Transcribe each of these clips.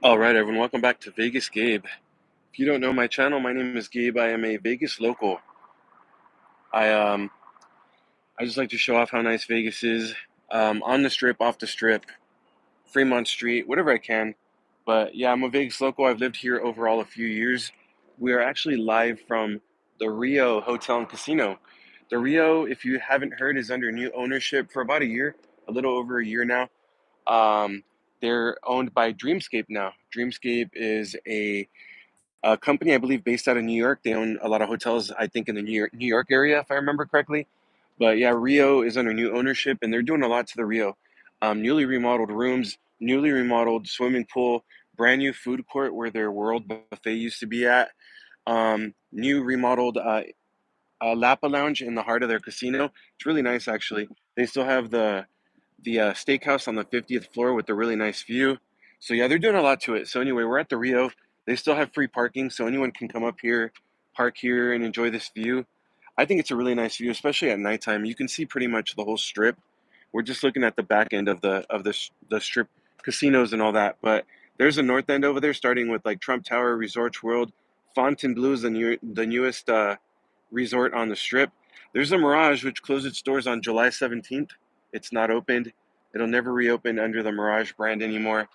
All right, everyone, welcome back to Vegas Gabe. If you don't know my channel, my name is Gabe. I am a Vegas local. I um I just like to show off how nice Vegas is, on the strip, off the strip, Fremont Street, whatever I can. But yeah, I'm a Vegas local. I've lived here overall a few years. We are actually live from the Rio Hotel and Casino. The Rio, if you haven't heard, is under new ownership for about a year, a little over a year now. Um, they're owned by Dreamscape now. Dreamscape is a company, I believe, based out of New York. They own a lot of hotels, I think, in the New York area, if I remember correctly. But yeah, Rio is under new ownership, and they're doing a lot to the Rio. Newly remodeled rooms, newly remodeled swimming pool, brand new food court where their World Buffet used to be at. New remodeled Lapa Lounge in the heart of their casino. It's really nice, actually. They still have the steakhouse on the 50th floor with a really nice view. So yeah, they're doing a lot to it. So anyway, we're at the Rio. They still have free parking, so anyone can come up here, park here, and enjoy this view. I think it's a really nice view, especially at nighttime. You can see pretty much the whole strip. We're just looking at the back end of the strip casinos and all that. But there's a north end over there, starting with like Trump Tower, Resorts World, Fontainebleau is the newest resort on the strip. There's a Mirage, which closed its doors on July 17th. It's not opened. It'll never reopen under the Mirage brand anymore.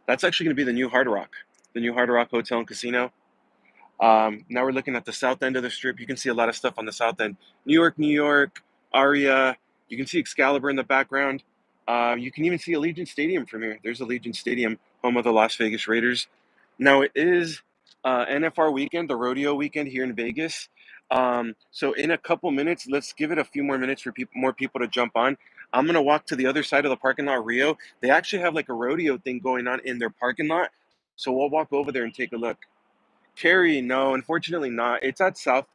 That's actually going to be the new Hard Rock Hotel and Casino. Now we're looking at the south end of the strip. You can see a lot of stuff on the south end. New York, Aria. You can see Excalibur in the background. You can even see Allegiant Stadium from here. There's Allegiant Stadium, home of the Las Vegas Raiders. Now it is NFR weekend, the rodeo weekend here in Vegas. So in a couple minutes, let's give it a few more minutes for more people to jump on. I'm gonna walk to the other side of the parking lot, Rio. They actually have like a rodeo thing going on in their parking lot, so we'll walk over there and take a look. Cary, no, unfortunately not. It's at South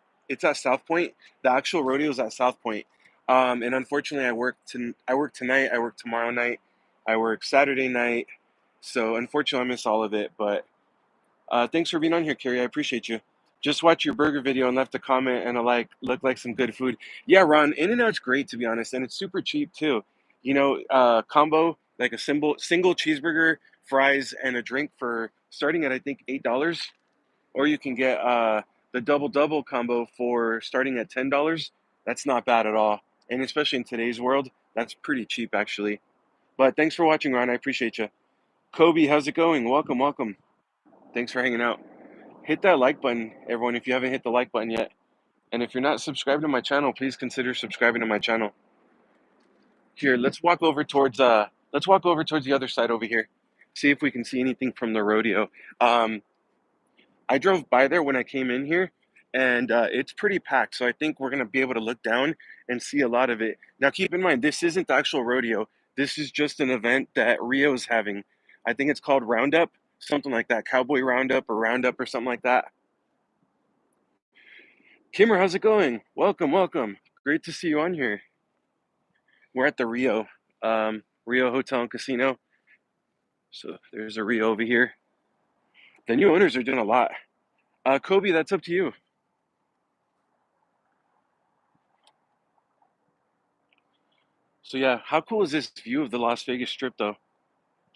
Point. The actual rodeo is at South Point. And unfortunately, I work tonight. I work tomorrow night. I work Saturday night. So unfortunately, I miss all of it. But thanks for being on here, Carrie. I appreciate you. Just watched your burger video and left a comment and a like. Looked like some good food. Yeah, Ron, In-N-Out's great to be honest, and it's super cheap too. Combo like a single cheeseburger, fries, and a drink for starting at I think $8, or you can get the double double combo for starting at $10. That's not bad at all, and especially in today's world, that's pretty cheap actually. But thanks for watching, Ron. I appreciate you. Kobe, how's it going? Welcome, welcome. Thanks for hanging out. Hit that like button, everyone, if you haven't hit the like button yet. And if you're not subscribed to my channel, please consider subscribing to my channel. Here, let's walk over towards the other side over here. See if we can see anything from the rodeo. Um, I drove by there when I came in here, and it's pretty packed. So I think we're gonna be able to look down and see a lot of it. Now, keep in mind, this isn't the actual rodeo. This is just an event that Rio is having. I think it's called Roundup, something like that, Cowboy Roundup or something like that. Kimmer, how's it going? Welcome, welcome. Great to see you on here. We're at the Rio Hotel and Casino. So there's a Rio over here. The new owners are doing a lot. Kobe, that's up to you. So yeah, how cool is this view of the Las Vegas Strip though?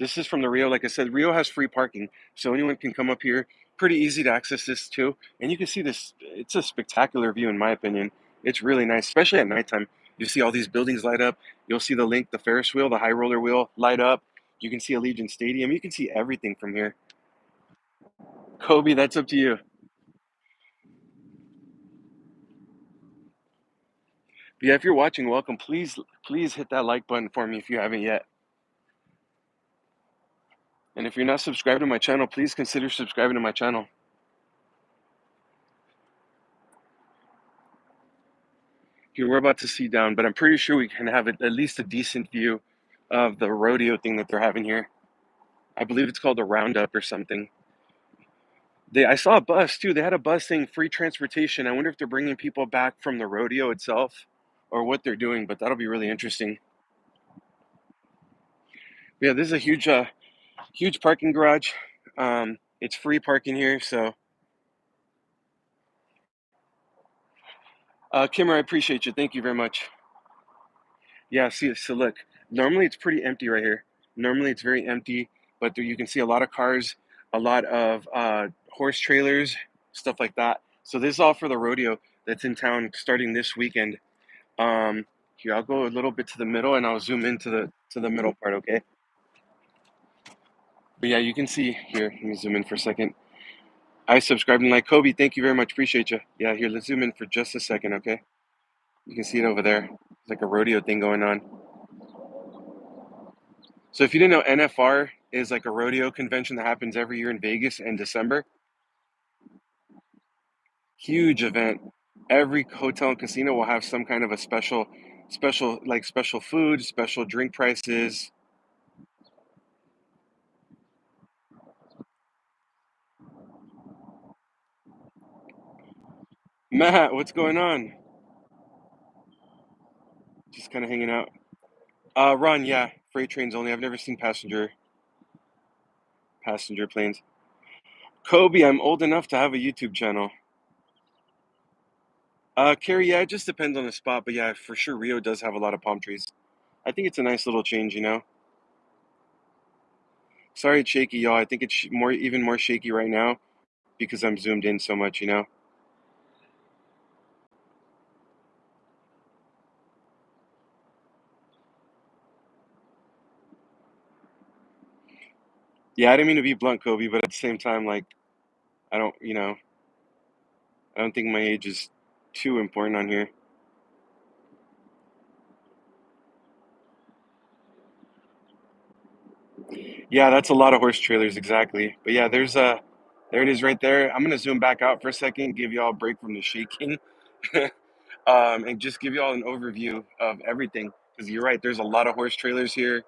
This is from the Rio. Like I said, Rio has free parking, so anyone can come up here. Pretty easy to access this too. And you can see this, it's a spectacular view in my opinion. It's really nice, especially at nighttime. You see all these buildings light up. You'll see the link, the Ferris wheel, the high roller wheel light up. You can see Allegiant Stadium. You can see everything from here. Kobe, that's up to you. But yeah, if you're watching, welcome. Please hit that like button for me if you haven't yet. And if you're not subscribed to my channel, please consider subscribing to my channel. Here, we're about to see down, but I'm pretty sure we can have at least a decent view of the rodeo thing that they're having here. I believe it's called a roundup or something. I saw a bus too. They had a bus saying free transportation. I wonder if they're bringing people back from the rodeo itself or what they're doing, but that'll be really interesting. Yeah, this is a huge parking garage. It's free parking here, so Kimmer, I appreciate you. Thank you very much. Yeah, see, so look, normally it's pretty empty right here. Normally it's very empty, but there you can see a lot of cars. a lot of horse trailers, stuff like that. So this is all for the rodeo that's in town starting this weekend. Um, Here, I'll go a little bit to the middle and I'll zoom into the middle part, okay? But yeah, you can see here. Let me zoom in for a second. I subscribed and like Kobe. Thank you very much. Appreciate you. Yeah, here, let's zoom in for just a second, okay? You can see it over there. It's like a rodeo thing going on. So if you didn't know, NFR is like a rodeo convention that happens every year in Vegas in December. Huge event. Every hotel and casino will have some kind of a special food, special drink prices. Matt, what's going on? Just kind of hanging out. Ron, yeah, freight trains only. I've never seen passenger planes. Kobe, I'm old enough to have a YouTube channel. Carrie, yeah, it just depends on the spot, but yeah, for sure, Rio does have a lot of palm trees. I think it's a nice little change, you know. Sorry, it's shaky, y'all. I think it's even more shaky right now because I'm zoomed in so much, you know. Yeah, I didn't mean to be blunt, Kobe, but at the same time, like, I don't, you know, I don't think my age is too important on here. Yeah, that's a lot of horse trailers, exactly. But yeah, there it is right there. I'm gonna zoom back out for a second, give y'all a break from the shaking, and just give y'all an overview of everything. Because you're right, there's a lot of horse trailers here,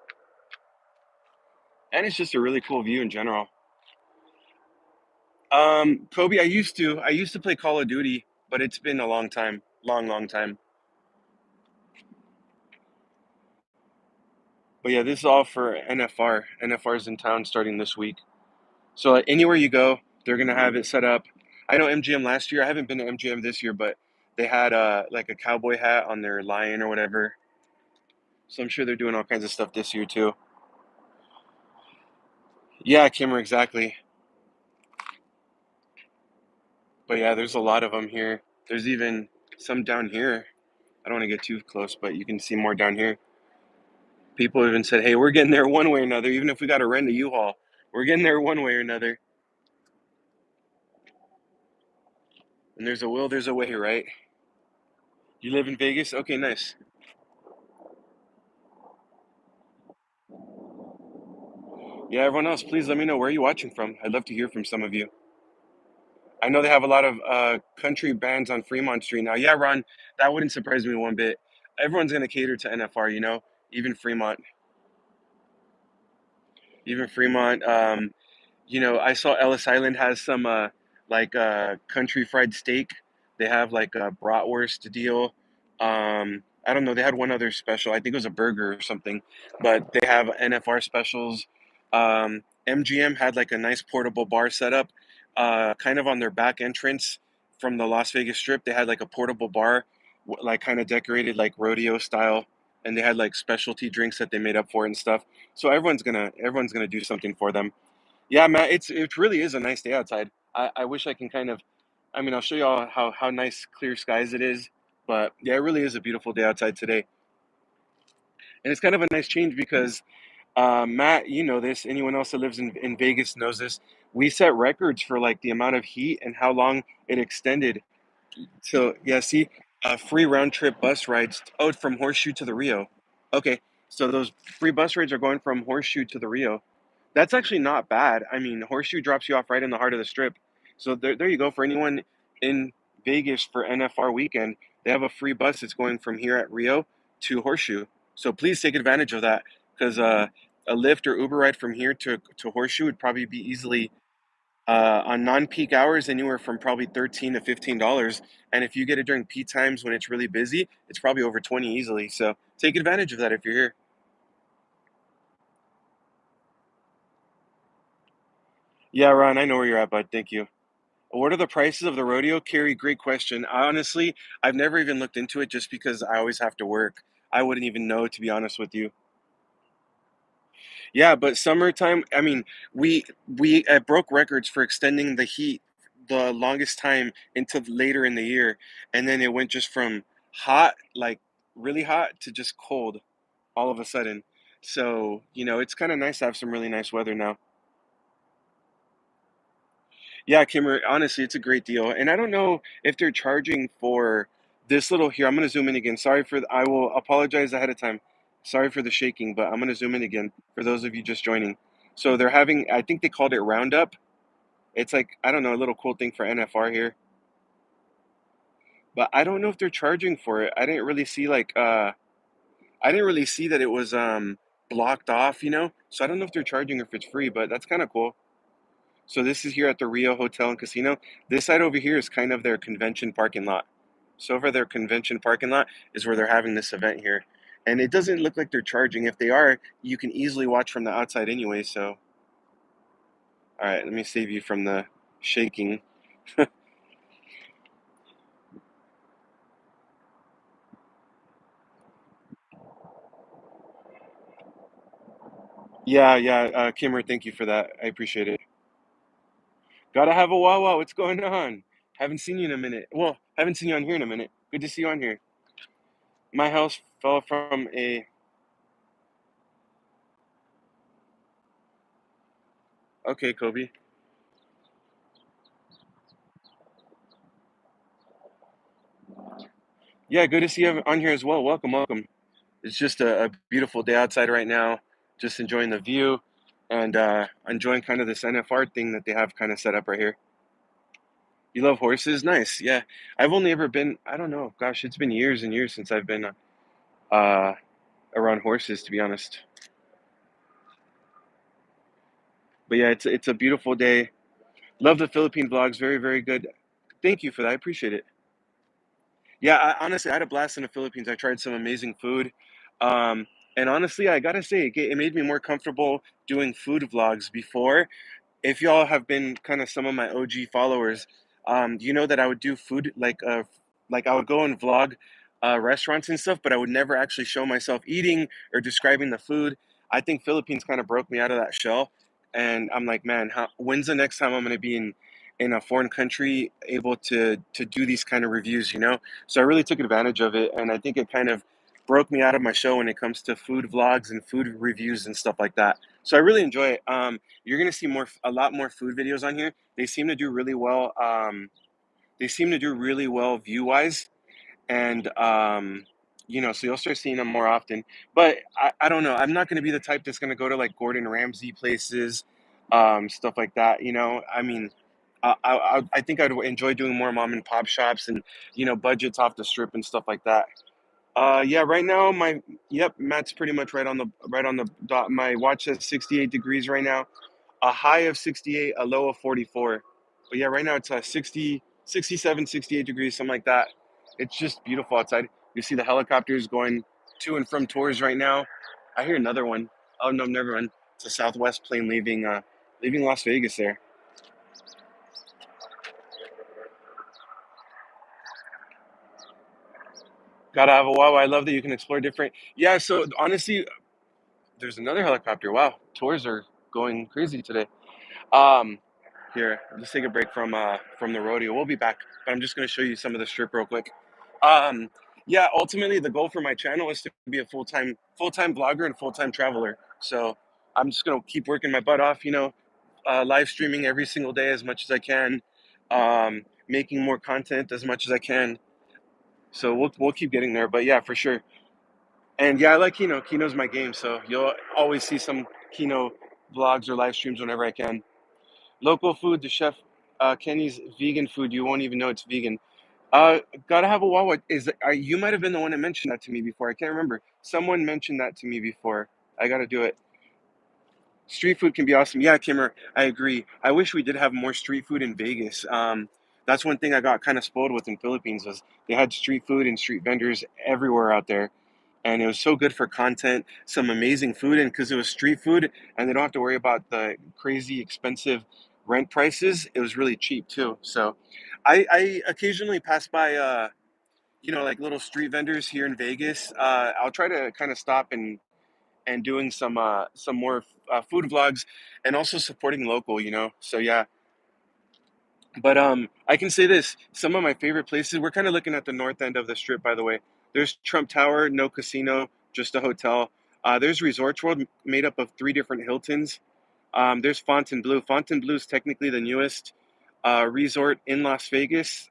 and it's just a really cool view in general. Kobe, I used to play Call of Duty, but it's been a long time, long time. But yeah, this is all for NFR. NFR is in town starting this week. So like, anywhere you go, they're gonna have it set up. I know MGM last year. I haven't been to MGM this year, but they had like a cowboy hat on their lion or whatever. So I'm sure they're doing all kinds of stuff this year too. Yeah, Kimmer, exactly. But yeah, there's a lot of them here. There's even some down here. I don't want to get too close, but you can see more down here. People even said, "Hey, we're getting there one way or another. Even if we got to rent a U-Haul, we're getting there one way or another." And there's a will, there's a way, right? You live in Vegas? Okay, nice. Yeah, everyone else, please let me know where you're watching from. I'd love to hear from some of you. I know they have a lot of country bands on Fremont Street now. Yeah, Ron, that wouldn't surprise me one bit. Everyone's going to cater to NFR, you know, even Fremont. Even Fremont. I saw Ellis Island has some country fried steak. They have like a bratwurst deal. I don't know. They had one other special. I think it was a burger or something, but they have NFR specials. MGM had like a nice portable bar setup, kind of on their back entrance from the Las Vegas Strip. They had like a portable bar, like kind of decorated like rodeo style, and they had like specialty drinks that they made up for it and stuff. So everyone's gonna do something for them. Yeah, Matt, it really is a nice day outside. I wish I can kind of, I mean, I'll show you all how nice clear skies it is, but yeah, it really is a beautiful day outside today, and it's kind of a nice change because Matt, you know this. Anyone else that lives in Vegas knows this. We set records for like the amount of heat and how long it extended. So yeah, see, free round trip bus rides. Oh, from Horseshoe to the Rio. Okay, so those free bus rides are going from Horseshoe to the Rio. That's actually not bad. I mean, Horseshoe drops you off right in the heart of the strip. So there you go. For anyone in Vegas for NFR weekend, they have a free bus that's going from here at Rio to Horseshoe. So please take advantage of that because a Lyft or Uber ride from here to Horseshoe would probably be easily on non-peak hours anywhere from probably $13 to $15. And if you get it during peak times when it's really busy, it's probably over 20 easily. So take advantage of that if you're here. Yeah, Ron, I know where you're at, bud. Thank you. What are the prices of the rodeo? Carrie, great question. Honestly, I've never even looked into it just because I always have to work. I wouldn't even know, to be honest with you. Yeah, but summertime, I mean, we broke records for extending the heat the longest time into later in the year, and then it went just from hot, like really hot, to just cold all of a sudden. So, it's kind of nice to have some really nice weather now. Yeah, Kimmer, honestly, it's a great deal. And I don't know if they're charging for this little here. I'm going to zoom in again. I will apologize ahead of time. Sorry for the shaking, but I'm going to zoom in again for those of you just joining. So they're having, I think they called it Roundup. It's like, I don't know, a little cool thing for NFR here. But I don't know if they're charging for it. I didn't really see that it was blocked off. So I don't know if they're charging or if it's free, but that's kind of cool. So this is here at the Rio Hotel and Casino. This side over here is kind of their convention parking lot. So over their convention parking lot is where they're having this event here. And it doesn't look like they're charging. If they are, you can easily watch from the outside anyway. So, all right, let me save you from the shaking. Yeah, yeah, Kimmer, thank you for that. I appreciate it. Gotta have a Wawa. What's going on? Haven't seen you in a minute. Well, haven't seen you on here in a minute. Good to see you on here. My house fell from a. Okay, Kobe. Yeah, good to see you on here as well. Welcome, welcome. It's just a beautiful day outside right now. Just enjoying the view and enjoying kind of this NFR thing that they have kind of set up right here. You love horses? Nice. Yeah. I've only ever been, I don't know, gosh, it's been years and years since I've been uh, around horses, to be honest. But yeah, it's a beautiful day. Love the Philippine vlogs. Very, very good. Thank you for that. I appreciate it. Yeah, honestly, I had a blast in the Philippines. I tried some amazing food. Um, and honestly, I gotta say, it made me more comfortable doing food vlogs before. If y'all have been kind of some of my OG followers, you know that I would do food like I would go and vlog restaurants and stuff, but I would never actually show myself eating or describing the food. I think Philippines kind of broke me out of that shell, and I'm like, man, when's the next time I'm going to be in a foreign country able to do these kind of reviews? So I really took advantage of it, and I think it kind of broke me out of my show when it comes to food vlogs and food reviews and stuff like that. So I really enjoy it. You're gonna see a lot more food videos on here. They seem to do really well. They seem to do really well view wise, and so you'll start seeing them more often. But I don't know. I'm not gonna be the type that's gonna go to like Gordon Ramsay places, stuff like that. I mean, I think I'd enjoy doing more mom and pop shops and budgets off the strip and stuff like that. Yeah, right now Matt's pretty much right on the dot. My watch says 68 degrees right now, a high of 68, a low of 44. But yeah, right now it's 60, 67, 68 degrees, something like that. It's just beautiful outside. You see the helicopters going to and from tours right now. I hear another one. Oh no, never mind. It's a Southwest plane leaving Las Vegas there. Gotta have a wow. I love that you can explore different. Yeah, so honestly, there's another helicopter. Wow, tours are going crazy today. Um, Here, let's take a break from the rodeo. We'll be back, but I'm just going to show you some of the strip real quick. Um, yeah, ultimately the goal for my channel is to be a full time vlogger and full time traveler. So I'm just going to keep working my butt off. Live streaming every single day as much as I can, making more content as much as I can. So we'll keep getting there. But yeah, for sure. And yeah, I like Kino. Kino's my game. So you'll always see some Kino vlogs or live streams whenever I can. Local food, the chef Kenny's vegan food. You won't even know it's vegan. Uh, gotta have a Wawa. You might have been the one that mentioned that to me before. I can't remember. Someone mentioned that to me before. I gotta do it. Street food can be awesome. Yeah, Kimmer, I agree. I wish we did have more street food in Vegas. That's one thing I got kind of spoiled with in Philippines was they had street food and street vendors everywhere out there, and it was so good for content. Some amazing food, and because it was street food, and they don't have to worry about the crazy expensive rent prices, it was really cheap too. So, I occasionally pass by, like little street vendors here in Vegas. I'll try to kind of stop and doing some more food vlogs, and also supporting local. So yeah. But I can say this: some of my favorite places. We're kind of looking at the north end of the strip, by the way. There's Trump Tower, no casino, just a hotel. There's Resorts World, made up of three different Hiltons. There's Fontainebleau. Fontainebleau is technically the newest resort in Las Vegas.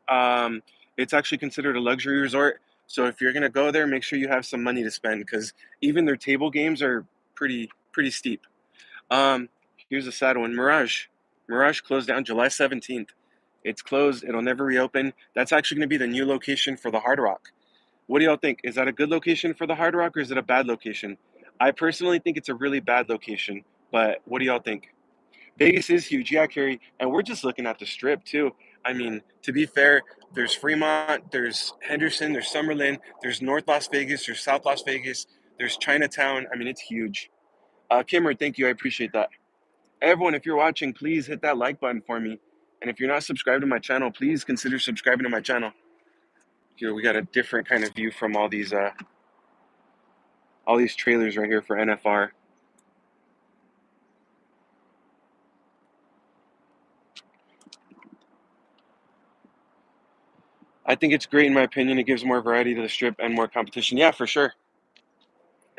It's actually considered a luxury resort. So if you're gonna go there, make sure you have some money to spend because even their table games are pretty steep. Um, Here's a sad one. Mirage. Mirage closed down July 17th. It's closed. It'll never reopen. That's actually going to be the new location for the Hard Rock. What do y'all think? Is that a good location for the Hard Rock or is it a bad location? I personally think it's a really bad location, but what do y'all think? Vegas is huge, yeah, Carrie, and we're just looking at the strip too. I mean, to be fair, there's Fremont, there's Henderson, there's Summerlin, there's North Las Vegas, there's South Las Vegas, there's Chinatown. I mean, it's huge. Kimmer, thank you. I appreciate that. Everyone, if you're watching, please hit that like button for me. And if you're not subscribed to my channel, please consider subscribing to my channel. Here we got a different kind of view from all these trailers right here for NFR. I think it's great in my opinion. It gives more variety to the strip and more competition. Yeah, for sure.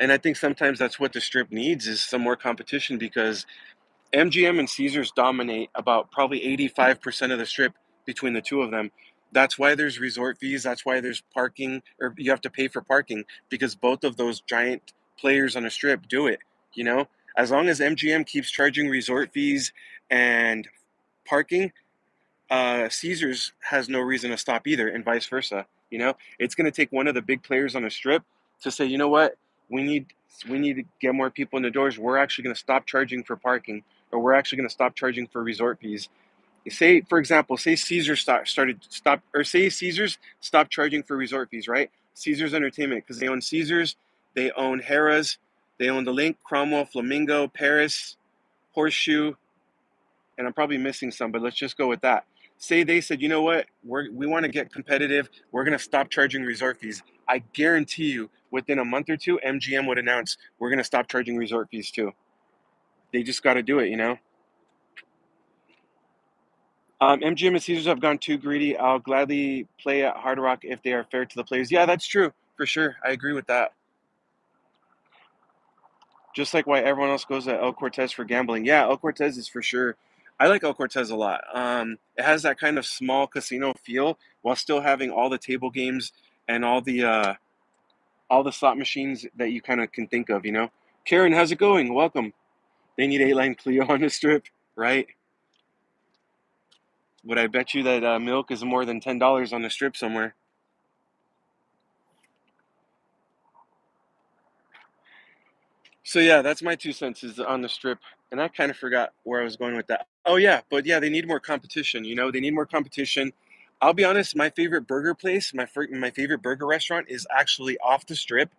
And I think sometimes that's what the strip needs is some more competition because MGM and Caesars dominate about probably 85% of the strip between the two of them. That's why there's resort fees. That's why there's parking, or you have to pay for parking because both of those giant players on a strip do it. You know, as long as MGM keeps charging resort fees and parking, Caesars has no reason to stop either, and vice versa. It's going to take one of the big players on a strip to say, you know what, we need we need to get more people in the doors. We're actually going to stop charging for parking, or we're actually going to stop charging for resort fees. Say, for example, say Caesars say Caesars stopped charging for resort fees, right? Caesars Entertainment, because they own Caesars, they own Harrah's, they own the Link, Cromwell, Flamingo, Paris, Horseshoe, and I'm probably missing some, but let's just go with that. Say they said, you know what, we want to get competitive. We're going to stop charging resort fees. I guarantee you, within a month or two, MGM would announce we're going to stop charging resort fees too. They just got to do it. MGM and Caesars have gone too greedy. I'll gladly play at Hard Rock if they are fair to the players. Yeah, that's true for sure. I agree with that. Just like why everyone else goes to El Cortez for gambling. Yeah, El Cortez is for sure. I like El Cortez a lot. It has that kind of small casino feel while still having all the table games and all the slot machines that you kind of can think of. Karen, how's it going? Welcome. They need 8-line Clio on the strip, right? Would I bet you that milk is more than $10 on the strip somewhere? So yeah, that's my 2 cents is on the strip, and I kind of forgot where I was going with that. Oh yeah, but yeah, they need more competition. They need more competition. I'll be honest, my favorite burger place, my favorite burger restaurant is actually off the strip.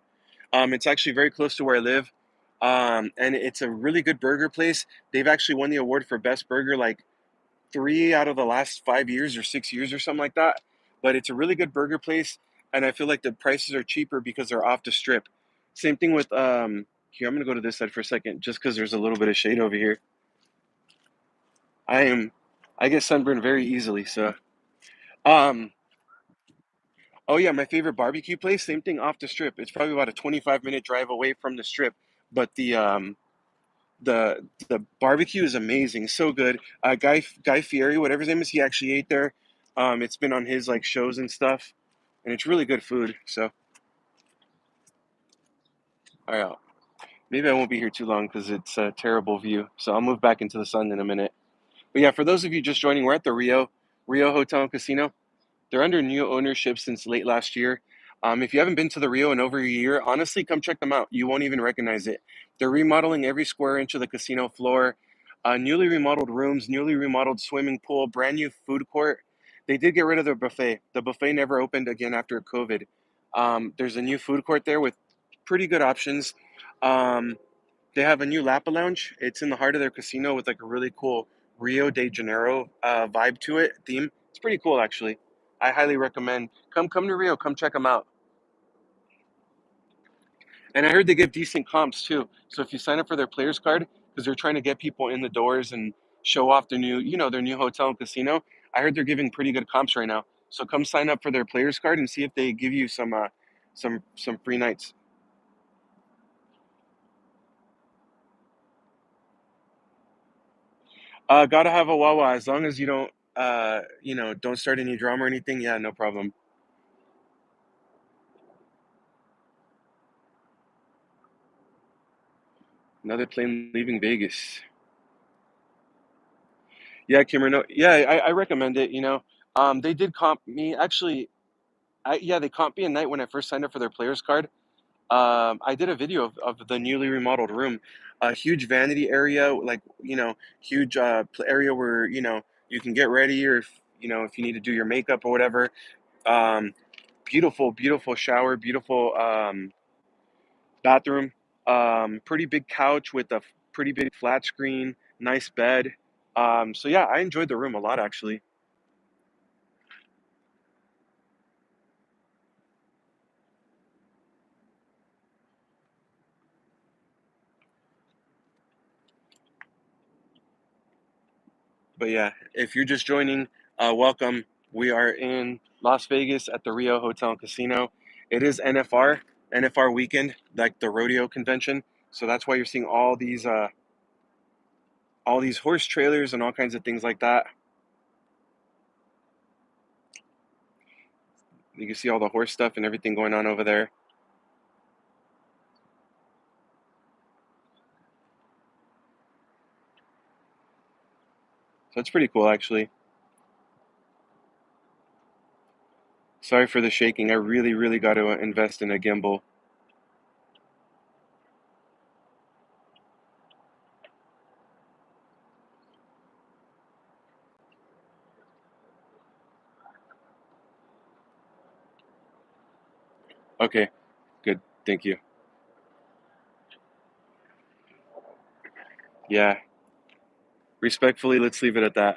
It's actually very close to where I live, and it's a really good burger place. They've actually won the award for best burger like 3 out of the last 5 years or 6 years or something like that. But it's a really good burger place, and I feel like the prices are cheaper because they're off the strip. Same thing with here. I'm gonna go to this side for a second, just because there's a little bit of shade over here. I am, I get sunburned very easily. So, um, oh yeah, my favorite barbecue place. Same thing off the strip. It's probably about a 25-minute drive away from the strip, but the barbecue is amazing, so good. Guy Fieri, whatever his name is, he actually ate there. It's been on his like shows and stuff, and it's really good food. So, all right, maybe I won't be here too long because it's a terrible view. So I'll move back into the sun in a minute. But yeah, for those of you just joining, we're at the Rio Hotel and Casino. They're under new ownership since late last year. If you haven't been to the Rio in over a year, honestly, come check them out. You won't even recognize it. They're remodeling every square inch of the casino floor, newly remodeled rooms, newly remodeled swimming pool, brand new food court. They did get rid of their buffet. The buffet never opened again after COVID. There's a new food court there with pretty good options. Um, they have a new Lapa Lounge. It's in the heart of their casino with like a really cool Rio de Janeiro vibe to it, theme. It's pretty cool actually. I highly recommend. Come to Rio. Come check them out. And I heard they give decent comps too. So if you sign up for their players card, because they're trying to get people in the doors and show off their new, their new hotel and casino. I heard they're giving pretty good comps right now. So come sign up for their players card and see if they give you some free nights. Gotta have a Wawa as long as you don't don't start any drama or anything. Yeah, no problem. Another plane leaving Vegas. Yeah, Kimmer. Yeah, I recommend it. They did comp me actually. Yeah, they comped me a night when I first signed up for their players card. I did a video of the newly remodeled room, a huge vanity area, like huge area where you can get ready, or if you need to do your makeup or whatever. Um, Beautiful, beautiful shower, beautiful bathroom, pretty big couch with a pretty big flat screen, nice bed. So yeah, I enjoyed the room a lot actually. But yeah, if you're just joining, welcome. We are in Las Vegas at the Rio Hotel and Casino. It is NFR weekend, like the rodeo convention. So that's why you're seeing all these horse trailers and all kinds of things like that. You can see all the horse stuff and everything going on over there. So it's pretty cool actually. Sorry for the shaking. I really, really got to invest in a gimbal. Okay, good. Thank you. Yeah, respectfully, let's leave it at that.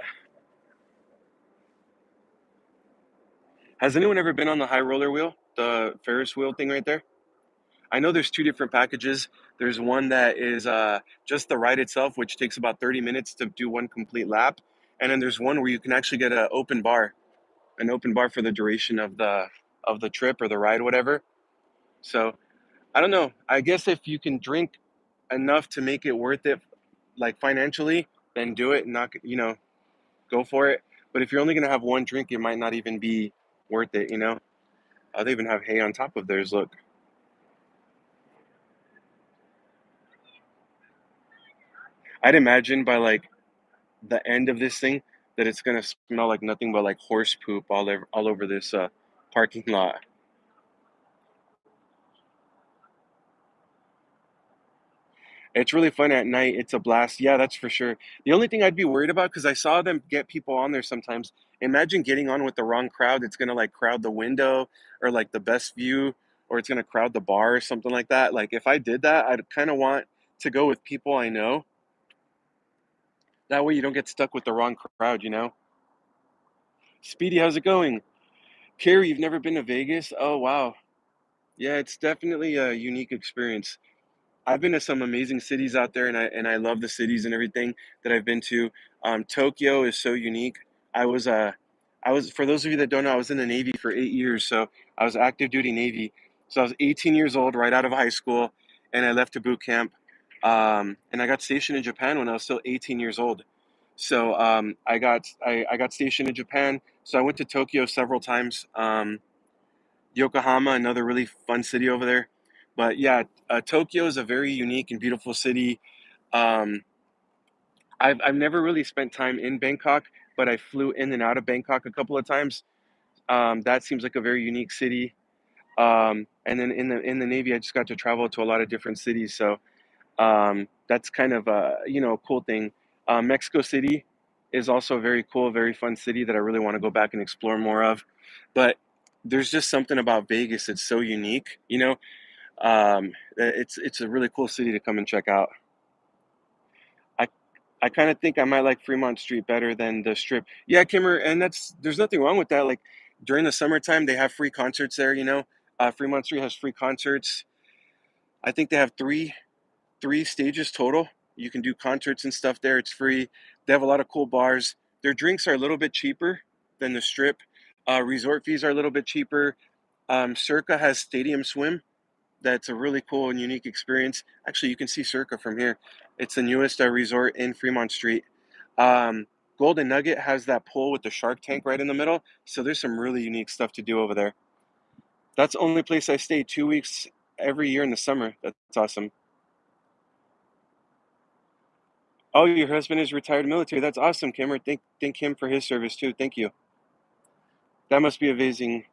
Has anyone ever been on the high roller wheel, the Ferris wheel thing right there? I know there's two different packages. There's one that is just the ride itself, which takes about 30 minutes to do one complete lap, and then there's one where you can actually get an open bar for the duration of the trip or the ride, whatever. So I don't know. I guess if you can drink enough to make it worth it, like financially, then do it and not, go for it. But if you're only gonna have one drink, it might not even be worth it. They even have hay on top of theirs. Look, I'd imagine by like the end of this thing that it's gonna smell like nothing but like horse poop all over this parking lot. It's really fun at night. It's a blast. Yeah, that's for sure. The only thing I'd be worried about, because I saw them get people on there sometimes. Imagine getting on with the wrong crowd. It's gonna like crowd the window or like the best view, or it's gonna crowd the bar or something like that. Like if I did that, I'd kind of want to go with people I know. That way you don't get stuck with the wrong crowd. Speedy, how's it going? Carrie, you've never been to Vegas? Oh wow. Yeah, it's definitely a unique experience. I've been to some amazing cities out there, and I love the cities and everything that I've been to. Tokyo is so unique. I was for those of you that don't know, I was in the Navy for 8 years, so I was active duty Navy. So I was 18 years old, right out of high school, and I left to boot camp. And I got stationed in Japan when I was still 18 years old. So I got stationed in Japan. So I went to Tokyo several times. Yokohama, another really fun city over there. But yeah, Tokyo is a very unique and beautiful city. Um, I've never really spent time in Bangkok, but I flew in and out of Bangkok a couple of times. That seems like a very unique city. And then in the Navy, I just got to travel to a lot of different cities. So that's kind of a cool thing. Mexico City is also a very cool, very fun city that I really want to go back and explore more of. But there's just something about Vegas that's so unique. It's a really cool city to come and check out. I I kind of think I might like Fremont Street better than the Strip. Yeah, Kimmer, and there's nothing wrong with that. Like during the summertime, they have free concerts there. Fremont Street has free concerts. I think they have three stages total. You can do concerts and stuff there. It's free. They have a lot of cool bars. Their drinks are a little bit cheaper than the Strip. Resort fees are a little bit cheaper. Circa has Stadium Swim. That's a really cool and unique experience. Actually, you can see Circa from here. It's the newest resort in Fremont Street. Um, Golden Nugget has that pool with the shark tank right in the middle. So there's some really unique stuff to do over there. That's the only place I stay 2 weeks every year in the summer. That's awesome. Oh, your husband is retired military. That's awesome, Kimmer. Thank him for his service too. Thank you. That must be amazing.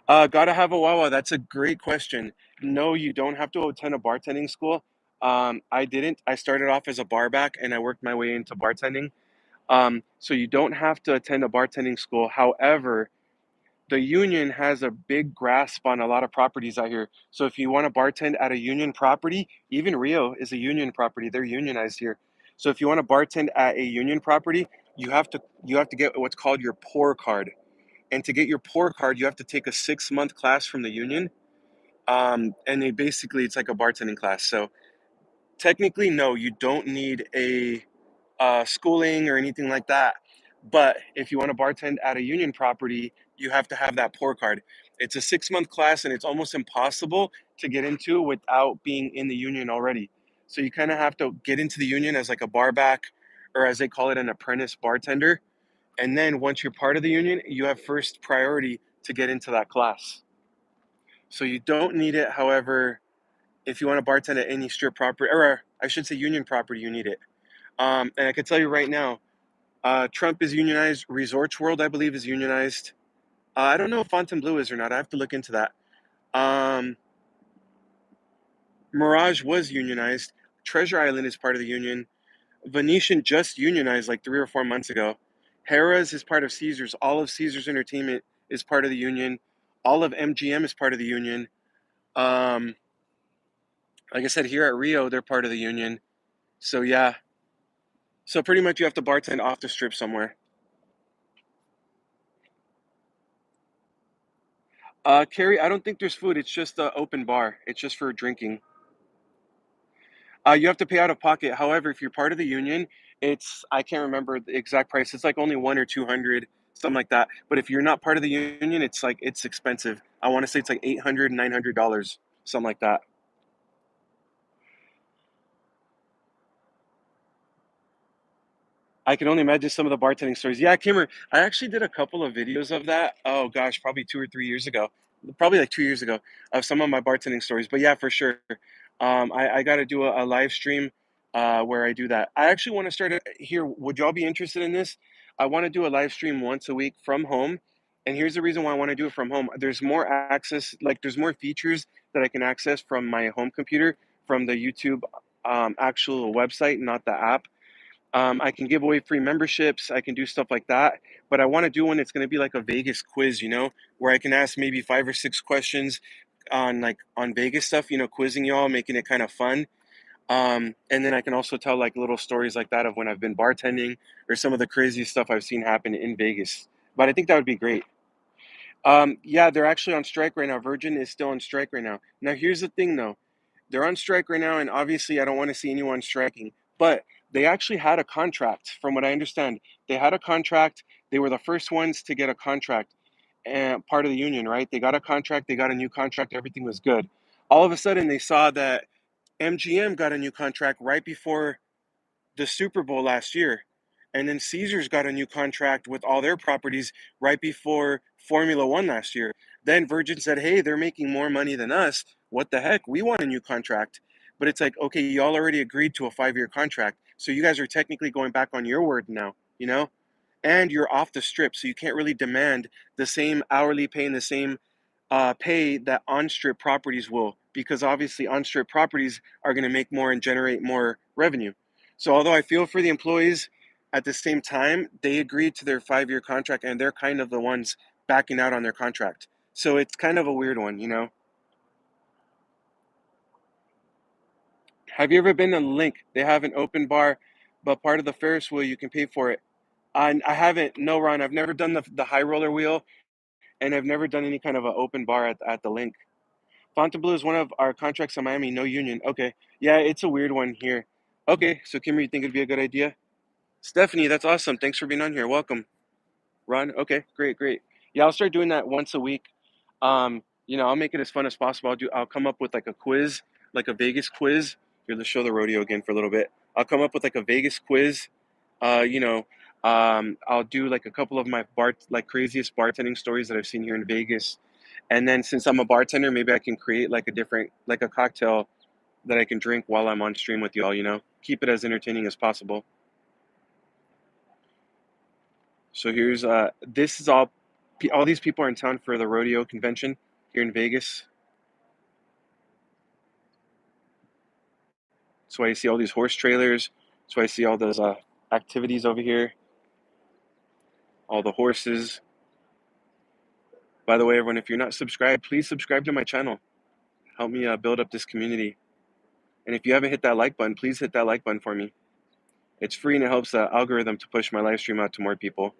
Gotta have a Wawa. That's a great question. No, you don't have to attend a bartending school. I didn't. I started off as a barback and I worked my way into bartending. So you don't have to attend a bartending school. However, the union has a big grasp on a lot of properties out here. So if you want to bartend at a union property, even Rio is a union property. They're unionized here. So if you want to bartend at a union property, you have to get what's called your pour card. And to get your pour card, you have to take a 6 month class from the union. And they basically it's like a bartending class. So technically, no, you don't need a schooling or anything like that. But if you want to bartend at a union property, you have to have that pour card. It's a 6 month class, and it's almost impossible to get into without being in the union already. So you kind of have to get into the union as like a bar back, or as they call it, an apprentice bartender. And then once you're part of the union, you have first priority to get into that class. So you don't need it. However, if you want to bartend at any strip property, or I should say union property, you need it. And I can tell you right now, Trump is unionized. Resorts World, I believe, is unionized. I don't know if Fontainebleau is or not. I have to look into that. Um, Mirage was unionized. Treasure Island is part of the union. Venetian just unionized like 3 or 4 months ago. Harrah's is part of Caesars. All of Caesars Entertainment is part of the union. All of MGM is part of the union. Um, like I said, here at Rio, they're part of the union. So yeah. So pretty much you have to bartend off the strip somewhere. Carrie, I don't think there's food. It's just an open bar. It's just for drinking. You have to pay out of pocket. However, if you're part of the union, it's I can't remember the exact price. It's like only 1 or 200, something like that. But if you're not part of the union, it's like it's expensive. I want to say it's like 800, $900, something like that. I can only imagine some of the bartending stories. Yeah, Kimmer, I actually did a couple of videos of that. Oh gosh, probably 2 or 3 years ago, probably like 2 years ago, of some of my bartending stories. But yeah, for sure, I got to do a live stream where I do that. I actually want to start it here. Would y'all be interested in this? I want to do a live stream once a week from home, and here's the reason why I want to do it from home. There's more access, like there's more features that I can access from my home computer, from the YouTube actual website, not the app. I can give away free memberships. I can do stuff like that. But I want to do one that's going to be like a Vegas quiz, where I can ask maybe 5 or 6 questions on on Vegas stuff, quizzing y'all, making it kind of fun. And then I can also tell like little stories like that of when I've been bartending or some of the crazy stuff I've seen happen in Vegas. But I think that would be great. Yeah, they're actually on strike right now. Virgin is still on strike right now. Now, here's the thing though. They're on strike right now, and obviously, I don't want to see anyone striking. But they actually had a contract, from what I understand. They had a contract. They were the first ones to get a contract, and part of the union, right? They got a contract. They got a new contract. Everything was good. All of a sudden, they saw that MGM got a new contract right before the Super Bowl last year. And then Caesars got a new contract with all their properties right before Formula One last year. Then Virgin said, hey, they're making more money than us. What the heck? We want a new contract. But it's like, okay, y'all already agreed to a 5 year contract. So you guys are technically going back on your word now, And you're off the strip. So you can't really demand the same hourly pay and the same pay that on strip properties will, because obviously on strip properties are going to make more and generate more revenue. So although I feel for the employees, at the same time they agreed to their 5 year contract and they're kind of the ones backing out on their contract. So it's kind of a weird one. Have you ever been to Link? They have an open bar, but part of the Ferris wheel you can pay for it. I haven't. No, Ron. I've never done the high roller wheel, and I've never done any kind of an open bar at the Link. Fontainebleau is one of our contracts in Miami, no union. Okay. Yeah, it's a weird one here. Okay, so Kimmer, you think it'd be a good idea? Stephanie, that's awesome. Thanks for being on here. Welcome. Ron, okay, great, great. Yeah, I'll start doing that once a week. I'll make it as fun as possible. I'll come up with like a quiz, like a Vegas quiz. Here, let's show the rodeo again for a little bit. I'll come up with like a Vegas quiz. Uh, you know, I'll do like a couple of my like craziest bartending stories that I've seen here in Vegas. And then since I'm a bartender, maybe I can create like a different, like a cocktail that I can drink while I'm on stream with y'all, keep it as entertaining as possible. So here's this is all these people are in town for the rodeo convention here in Vegas. That's why you see all these horse trailers. That's why I see all those activities over here, all the horses. By the way, everyone, if you're not subscribed, please subscribe to my channel. Help me build up this community. And if you haven't hit that like button, please hit that like button for me. It's free and it helps the algorithm to push my live stream out to more people.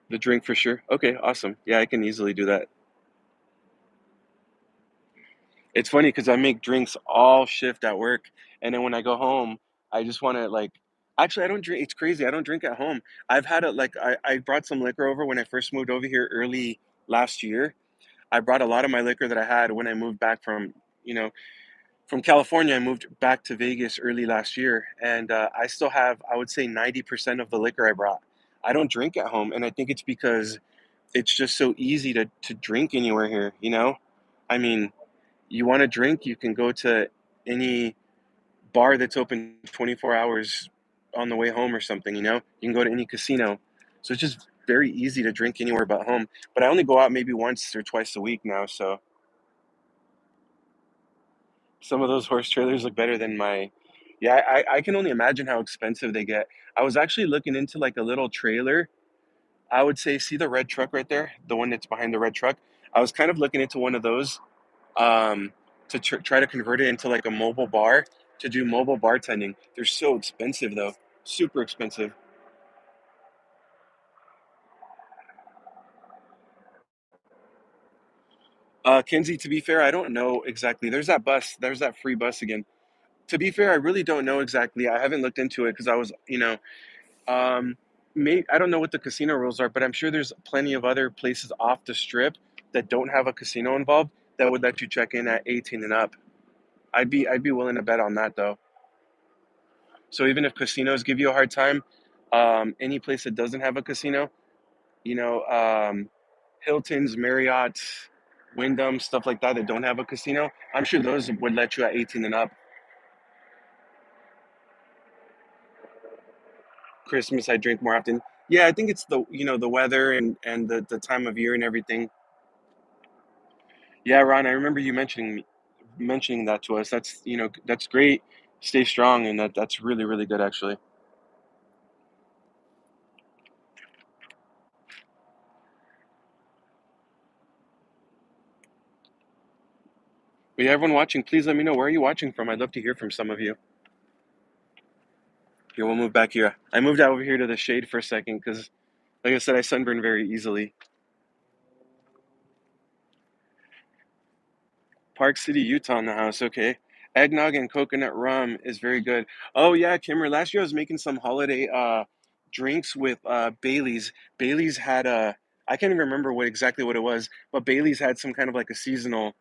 The drink for sure. Okay, awesome. Yeah, I can easily do that. It's funny because I make drinks all shift at work, and then when I go home, I just want to like. Actually, I don't drink. It's crazy. I don't drink at home. I've had it like I brought some liquor over when I first moved over here early last year. I brought a lot of my liquor that I had when I moved back you know, from California. I moved back to Vegas early last year, and I still have, I would say, 90% of the liquor I brought. I don't drink at home, and I think it's because it's just so easy to drink anywhere here. I mean, you want to drink, you can go to any bar that's open 24 hours on the way home or something, You can go to any casino. So it's just very easy to drink anywhere but home. But I only go out maybe once or twice a week now, so some of those horse trailers look better than my. Yeah, I can only imagine how expensive they get. I was actually looking into like a little trailer. I would say, see the red truck right there, the one that's behind the red truck. I was kind of looking into one of those um, to try to convert it into like a mobile bar to do mobile bartending. They're so expensive though, super expensive. Kinsey, to be fair, I don't know exactly. There's that bus. There's that free bus again. To be fair, I really don't know exactly. I haven't looked into it because I was, um, I don't know what the casino rules are, but I'm sure there's plenty of other places off the strip that don't have a casino involved that would let you check in at 18 and up. I'd be willing to bet on that though. So even if casinos give you a hard time, any place that doesn't have a casino, you know, um, Hilton's, Marriott's, Wyndham, stuff like that that don't have a casino, I'm sure those would let you at 18 and up. Christmas, I drink more often. Yeah, I think it's the weather and the time of year and everything. Yeah, Ron, I remember you mentioning that to us. That's great. Stay strong, and that's really really good actually. But yeah, everyone watching, please let me know where are you watching from. I'd love to hear from some of you. Here, we'll move back here. I moved out over here to the shade for a second because, like I said, I sunburn very easily. Park City, Utah in the house. Okay. Eggnog and coconut rum is very good. Oh yeah, Kimmer. Last year I was making some holiday drinks with Bailey's. Bailey's had a I can't even remember what it was, but Bailey's had some kind of like a seasonal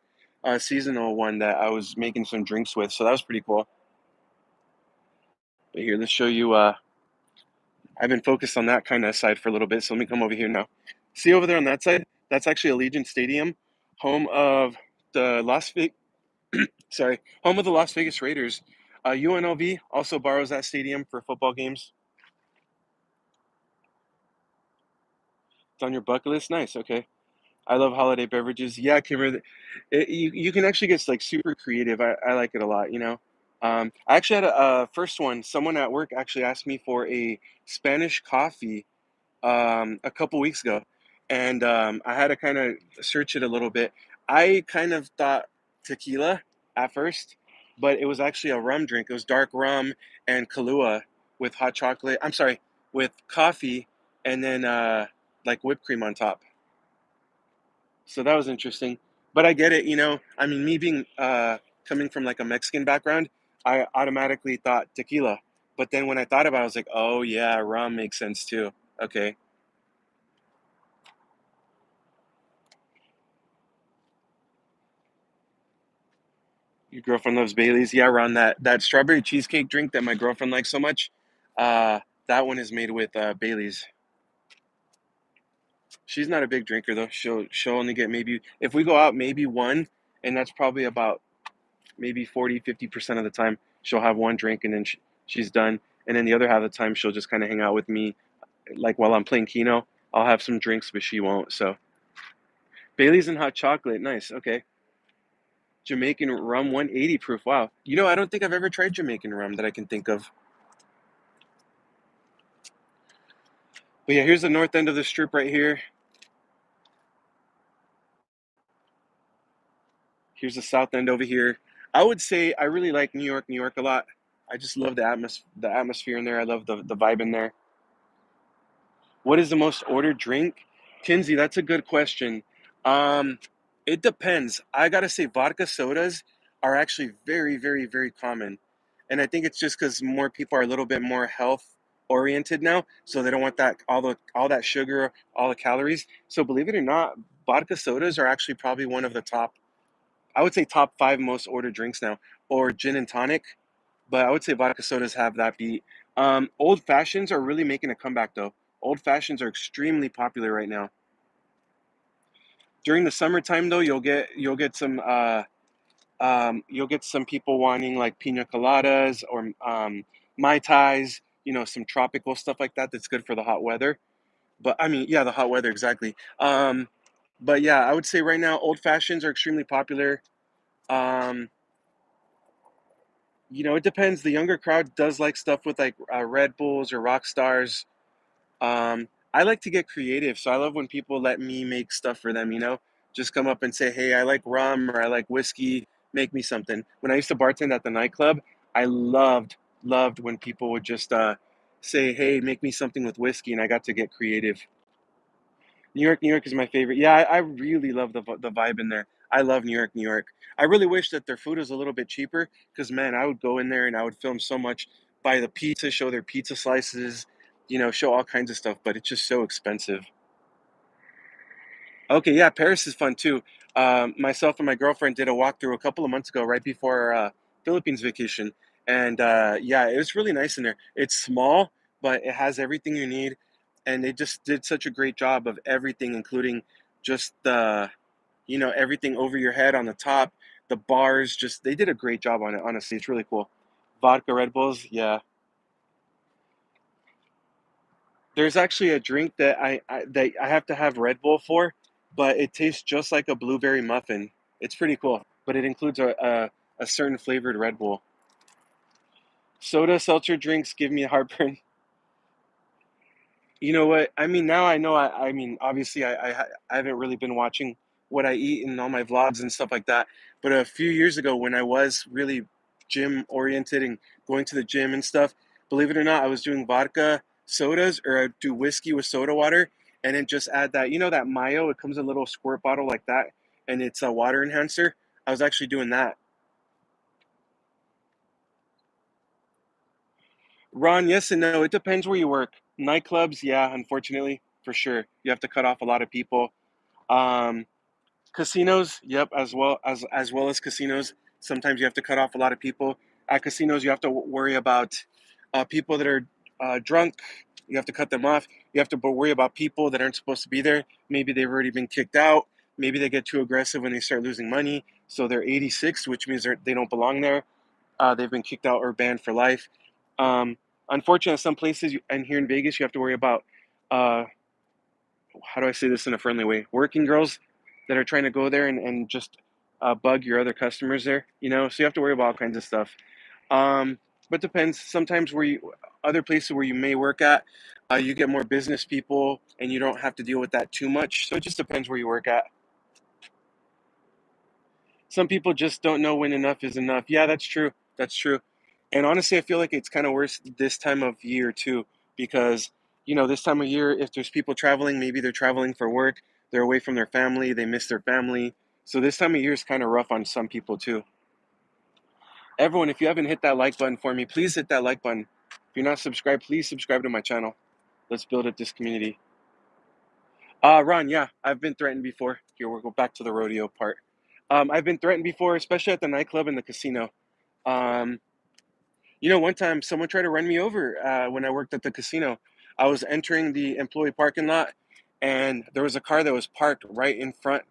one that I was making some drinks with. So that was pretty cool. But here, let's show you. I've been focused on that kind of side for a little bit, so let me come over here now. See over there on that side? That's actually Allegiant Stadium, home of the home of the Las Vegas Raiders. UNLV also borrows that stadium for football games. It's on your bucket list. Nice. Okay. I love holiday beverages. Yeah, Kimmer, you can actually get like super creative. I like it a lot. I actually had a first one. Someone at work actually asked me for a Spanish coffee a couple weeks ago, and I had to kind of search it a little bit. I kind of thought tequila at first, but it was actually a rum drink. It was dark rum and Kahlua with hot chocolate. I'm sorry, with coffee, and then like whipped cream on top. So that was interesting. But I get it, you know. I mean, me being coming from like a Mexican background, I automatically thought tequila. But then when I thought about it, I was like, oh yeah, rum makes sense too. Okay. Your girlfriend loves Bailey's. Yeah, Ron, that strawberry cheesecake drink that my girlfriend likes so much, uh, that one is made with Bailey's. She's not a big drinker though. She'll only get maybe if we go out maybe one, and that's probably about maybe 40-50% of the time she'll have one drink and then she's done. And then the other half of the time she'll just kind of hang out with me like while I'm playing Keno. I'll have some drinks, but she won't. So Bailey's and hot chocolate, nice. Okay. Jamaican rum 180 proof. Wow. You know, I don't think I've ever tried Jamaican rum that I can think of. But yeah, here's the north end of the strip right here. Here's the south end over here. I would say I really like New York a lot. I just love the atmosphere in there. I love the vibe in there. What is the most ordered drink? Kinsey, that's a good question. Um, it depends. I gotta say, vodka sodas are actually very, very, very common, and I think it's just because more people are a little bit more health oriented now, so they don't want that all that sugar, all the calories. So believe it or not, vodka sodas are actually probably one of the top. I would say top five most ordered drinks now, or gin and tonic. But I would say vodka sodas have that beat. Old fashions are really making a comeback though. Old fashions are extremely popular right now. During the summertime though, you'll get some people wanting like pina coladas or mai tais. You know, some tropical stuff like that. That's good for the hot weather. But I mean, yeah, the hot weather exactly. But yeah, I would say right now old fashions are extremely popular. Um, you know, it depends. The younger crowd does like stuff with like Red Bulls or Rock Stars. I like to get creative, so I love when people let me make stuff for them, you know? Just come up and say, "Hey, I like rum or I like whiskey, make me something." When I used to bartend at the nightclub, I loved when people would just say, "Hey, make me something with whiskey," and I got to get creative. New York is my favorite. Yeah, I really love the vibe in there. I love New York, New York. I really wish that their food was a little bit cheaper because man, I would go in there and I would film so much, buy the pizza, show their pizza slices, you know, show all kinds of stuff, but it's just so expensive. Okay, yeah, Paris is fun too. Myself and my girlfriend did a walkthrough a couple of months ago, right before our Philippines vacation, and yeah, it was really nice in there. It's small, but it has everything you need, and they just did such a great job of everything, including just the, you know, everything over your head on the top, the bars. Just they did a great job on it. Honestly, it's really cool. Vodka Red Bulls, yeah. There's actually a drink that I have to have Red Bull for, but it tastes just like a blueberry muffin. It's pretty cool, but it includes a certain flavored Red Bull. Soda seltzer drinks give me heartburn. You know what? I mean, now I know. I mean, obviously, I haven't really been watching what I eat in all my vlogs and stuff like that. But a few years ago, when I was really gym oriented and going to the gym and stuff, believe it or not, I was doing vodka sodas or I'd do whiskey with soda water and then just add that. You know that mayo? It comes in a little squirt bottle like that, and it's a water enhancer. I was actually doing that. Ron, yes and no. It depends where you work. Nightclubs, yeah, unfortunately, for sure. You have to cut off a lot of people. Um, Casinos, yep, as well as casinos. Sometimes you have to cut off a lot of people. At casinos, you have to worry about people that are drunk. You have to cut them off. You have to worry about people that aren't supposed to be there. Maybe they've already been kicked out. Maybe they get too aggressive when they start losing money. So they're 86, which means they don't belong there. They've been kicked out or banned for life. Um, Unfortunately, some places and here in Vegas, you have to worry about uh, how do I say this in a friendly way? Working girls that are trying to go there and just bug your other customers there, you know. So you have to worry about all kinds of stuff. Um, but depends. Sometimes other places where you may work at, you get more business people and you don't have to deal with that too much. So it just depends where you work at. Some people just don't know when enough is enough. Yeah, that's true. That's true. And honestly, I feel like it's kind of worse this time of year too, because you know, this time of year, if there's people traveling, maybe they're traveling for work, they're away from their family, they miss their family. So this time of year is kind of rough on some people too. Everyone, if you haven't hit that like button for me, please hit that like button. If you're not subscribed, please subscribe to my channel. Let's build up this community. Ron, yeah, I've been threatened before. Here, we'll go back to the rodeo part. I've been threatened before, especially at the nightclub and the casino. Um, one time someone tried to run me over when I worked at the casino. I was entering the employee parking lot, and there was a car that was parked right in front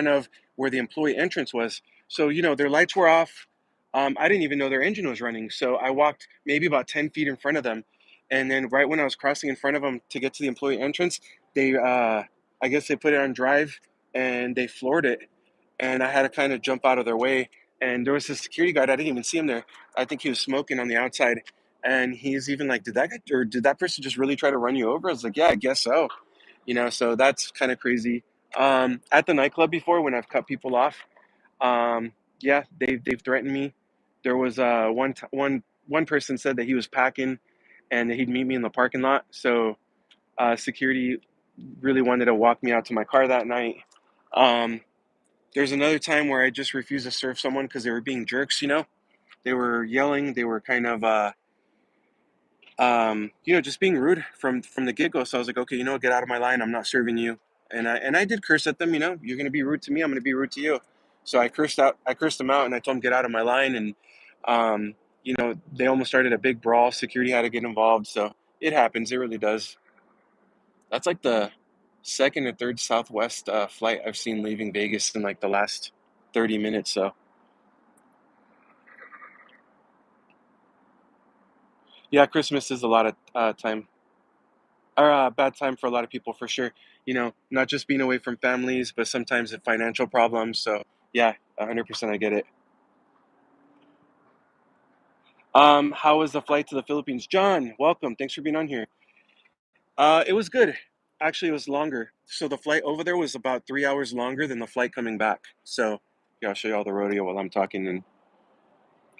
of where the employee entrance was. So their lights were off. I didn't even know their engine was running. So I walked maybe about 10 feet in front of them, and then right when I was crossing in front of them to get to the employee entrance, I guess they put it on drive and they floored it, and I had to kind of jump out of their way. And there was a security guard. I didn't even see him there. I think he was smoking on the outside, and he's even like, did that person just really try to run you over?" I was like, "Yeah, I guess so." So that's kind of crazy. At the nightclub before, when I've cut people off, yeah, they've threatened me. There was one person said that he was packing, and that he'd meet me in the parking lot. So security really wanted to walk me out to my car that night. Um, there's another time where I just refused to serve someone because they were being jerks. They were yelling. They were kind of, just being rude from the get go. So I was like, okay, get out of my line. I'm not serving you. And I did curse at them. You're gonna be rude to me. I'm gonna be rude to you. So I cursed them out, and I told them get out of my line. And they almost started a big brawl. Security had to get involved. So it happens. It really does. That's like the second or third Southwest flight I've seen leaving Vegas in like the last 30 minutes. So yeah, Christmas is a lot of time or a bad time for a lot of people for sure. Not just being away from families, but sometimes the financial problems. So yeah, 100% I get it. How was the flight to the Philippines? John, welcome. Thanks for being on here. It was good. Actually, it was longer. So the flight over there was about 3 hours longer than the flight coming back. So yeah, I'll show you all the rodeo while I'm talking. And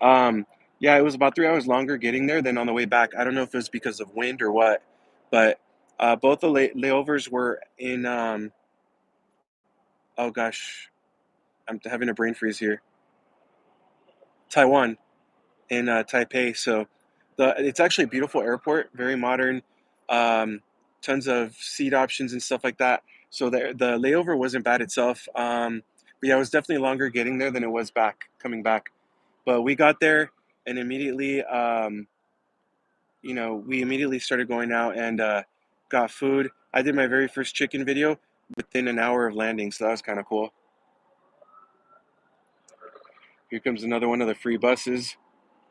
um, yeah, it was about 3 hours longer getting there than on the way back. I don't know if it was because of wind or what, but both the layovers were in. Oh gosh, I'm having a brain freeze here. Taiwan in Taipei. So it's actually a beautiful airport, very modern, um, tons of seat options and stuff like that. So the layover wasn't bad itself. But yeah, it was definitely longer getting there than it was coming back. But we got there, and immediately, we immediately started going out and got food. I did my very first chicken video within an hour of landing, so that was kind of cool. Here comes another one of the free buses.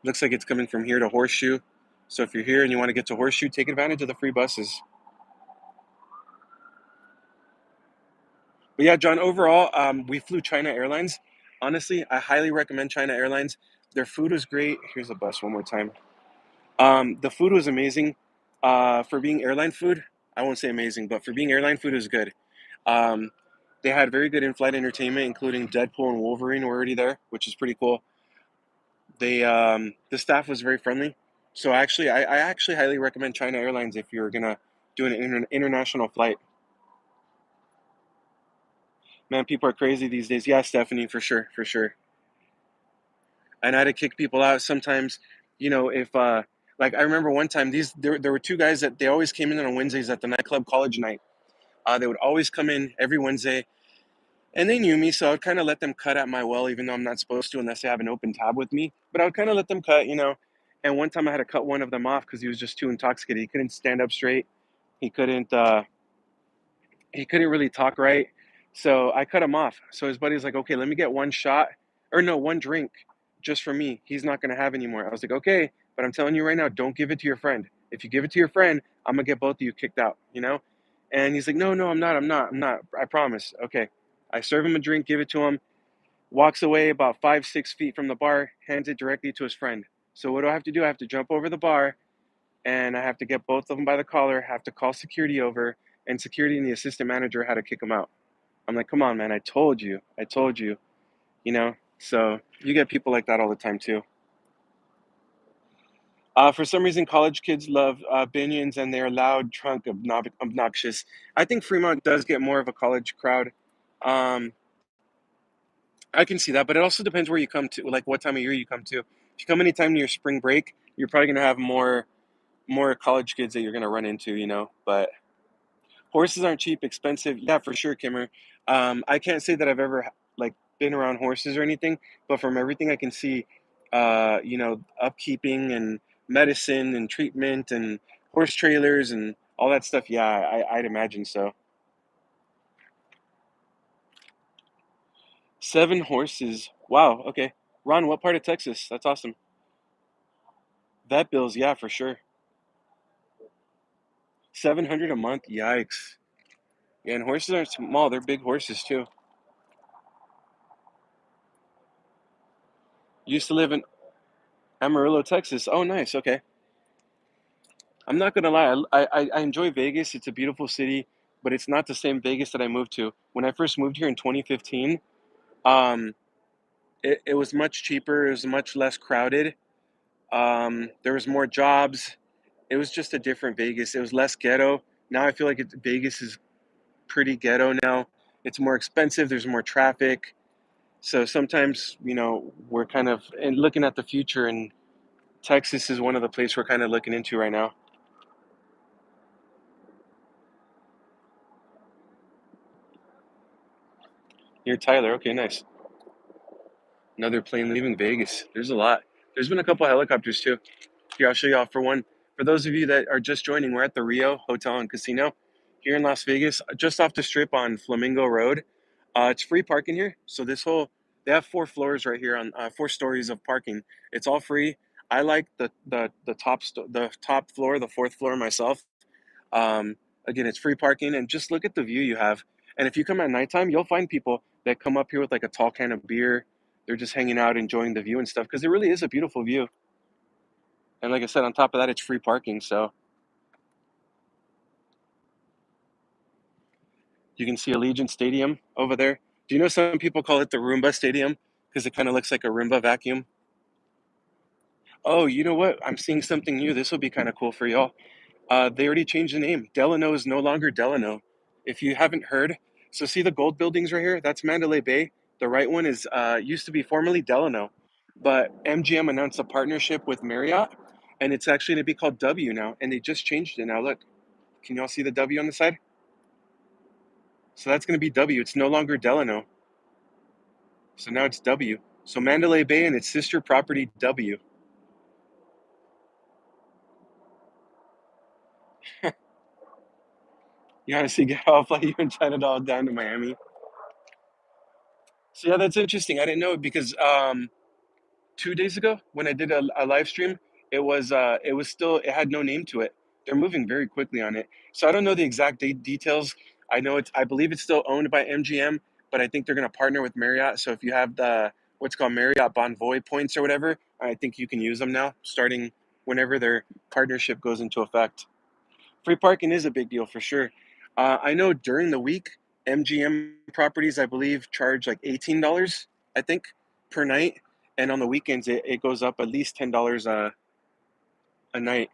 Looks like it's coming from here to Horseshoe. So if you're here and you want to get to Horseshoe, take advantage of the free buses. But yeah, John, overall, we flew China Airlines. Honestly, I highly recommend China Airlines. Their food was great. Here's the bus one more time. The food was amazing. For being airline food, I won't say amazing, but for being airline food, it was good. Um, they had very good in-flight entertainment, including Deadpool and Wolverine were already there, which is pretty cool. The staff was very friendly. So actually, I actually highly recommend China Airlines if you're gonna do an international flight. Man, people are crazy these days. Yeah, Stephanie, for sure, for sure. And I had to kick people out sometimes. If like I remember one time, there were two guys that they always came in on Wednesdays at the nightclub college night. They would always come in every Wednesday, and they knew me, so I'd kind of let them cut at my well, even though I'm not supposed to unless they have an open tab with me. But I would kind of let them cut. And one time I had to cut one of them off because he was just too intoxicated. He couldn't stand up straight. He couldn't. He couldn't really talk right. So I cut him off. So his buddy's like, okay, let me get one shot, or no, one drink, just for me. He's not gonna have any more. I was like, okay, but I'm telling you right now, don't give it to your friend. If you give it to your friend, I'm gonna get both of you kicked out. And he's like, no, no, I'm not. I promise. Okay. I serve him a drink, give it to him, walks away about 5, 6 feet from the bar, hands it directly to his friend. So what do I have to do? I have to jump over the bar, and I have to get both of them by the collar, have to call security over, and security and the assistant manager had to kick him out. I'm like, come on, man, I told you, So you get people like that all the time too. For some reason, college kids love Binions, and they're loud, drunk, obnoxious. I think Fremont does get more of a college crowd. Um, I can see that, but it also depends where you come to, like what time of year you come to. If you come anytime near spring break, you're probably gonna have more college kids that you're gonna run into, you know. But horses aren't cheap, expensive. Yeah, for sure, Kimmer. I can't say that I've ever like been around horses or anything, but from everything I can see, you know, upkeeping and medicine and treatment and horse trailers and all that stuff. Yeah, I'd imagine so. 7 horses. Wow. Okay. Ron, what part of Texas? That's awesome. Vet bills. Yeah, for sure. 700 a month. Yikes. Yeah, and horses aren't small. They're big horses too. Used to live in Amarillo, Texas. Oh, nice. Okay. I'm not gonna lie. I enjoy Vegas. It's a beautiful city, but it's not the same Vegas that I moved to. When I first moved here in 2015, um, it was much cheaper. It was much less crowded. There was more jobs. It was just a different Vegas. It was less ghetto. Now I feel like Vegas is pretty ghetto now. It's more expensive. There's more traffic. So sometimes, you know, we're kind of and looking at the future, and Texas is one of the places we're kind of looking into right now. Near Tyler. Okay, nice. Another plane leaving Vegas. There's a lot. There's been a couple helicopters too. Here, I'll show you off for one. For those of you that are just joining, we're at the Rio Hotel and Casino here in Las Vegas, just off the strip on Flamingo Road. It's free parking here. So they have 4 floors right here on 4 stories of parking. It's all free. I like the top floor, the fourth floor myself. Um, Again, it's free parking, and just look at the view you have. And if you come at nighttime, you'll find people that come up here with like a tall can of beer. They're just hanging out, enjoying the view and stuff because it really is a beautiful view. And like I said, on top of that, it's free parking, so you can see Allegiant Stadium over there. Do you know some people call it the Roomba Stadium because it kind of looks like a Roomba vacuum? Oh, you know what? I'm seeing something new. This will be kind of cool for y'all. They already changed the name. Delano is no longer Delano. If you haven't heard, so see the gold buildings right here? That's Mandalay Bay. The right one is used to be formerly Delano, but MGM announced a partnership with Marriott, and it's actually going to be called W now. And they just changed it now. Look, can y'all see the W on the side? So that's going to be W. It's no longer Delano. So now it's W. So Mandalay Bay and its sister property W. You honestly get off like you in China all down to Miami. So yeah, that's interesting. I didn't know because 2 days ago when I did a live stream, it had no name to it. They're moving very quickly on it. So I don't know the exact details. I believe it's still owned by MGM, but I think they're going to partner with Marriott. So if you have the what's called Marriott Bonvoy points or whatever, I think you can use them now, starting whenever their partnership goes into effect. Free parking is a big deal for sure. I know during the week, MGM properties, I believe, charge like $18, I think, per night. And on the weekends, it goes up at least $10 a night.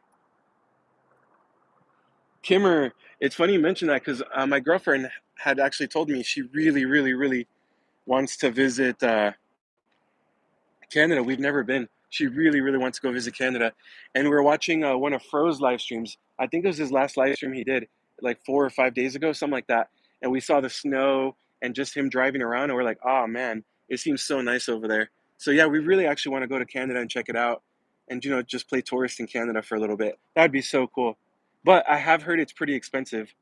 Kimmer, it's funny you mentioned that because my girlfriend had actually told me she really, really, really wants to visit Canada. We've never been. She really, really wants to go visit Canada. And we were watching one of Fro's live streams. I think it was his last live stream he did, like 4 or 5 days ago, something like that. And we saw the snow and just him driving around. And we're like, oh man, it seems so nice over there. So yeah, we really actually want to go to Canada and check it out and, just play tourist in Canada for a little bit. That'd be so cool. But I have heard it's pretty expensive.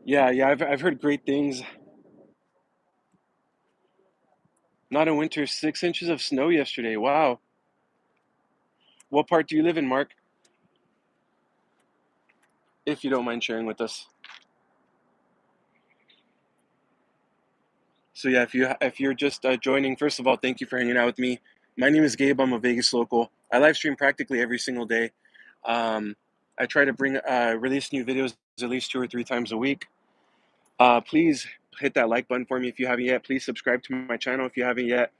Yeah, yeah, I've heard great things. Not in winter, 6 inches of snow yesterday. Wow. What part do you live in, Mark? If you don't mind sharing with us. So yeah, if you're just joining, first of all, thank you for hanging out with me. My name is Gabe. I'm a Vegas local. I live stream practically every single day. Um, I try to release new videos at least 2 or 3 times a week. Please hit that like button for me if you haven't yet. Please subscribe to my channel if you haven't yet.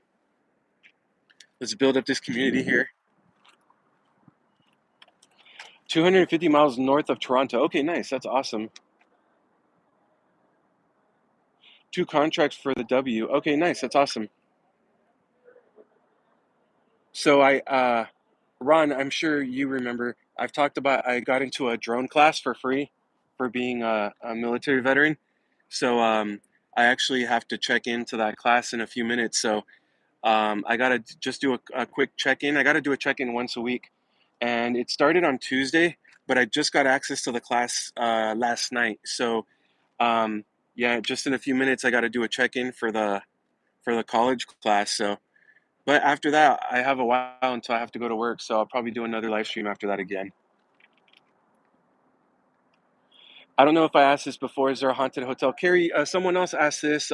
Let's build up this community here. 250 miles north of Toronto. Okay, nice. That's awesome. Two contracts for the W. Okay, nice. That's awesome. So Ron, I'm sure you remember, I've talked about I got into a drone class for free for being a military veteran. So I actually have to check into that class in a few minutes. So I gotta just do a quick check-in. I gotta do a check-in once a week, and it started on Tuesday, but I just got access to the class last night. So um, yeah, just in a few minutes, I gotta do a check-in for the college class. So, but after that, I have a while until I have to go to work. So I'll probably do another live stream after that again. I don't know if I asked this before. Is there a haunted hotel? Carrie, someone else asked this.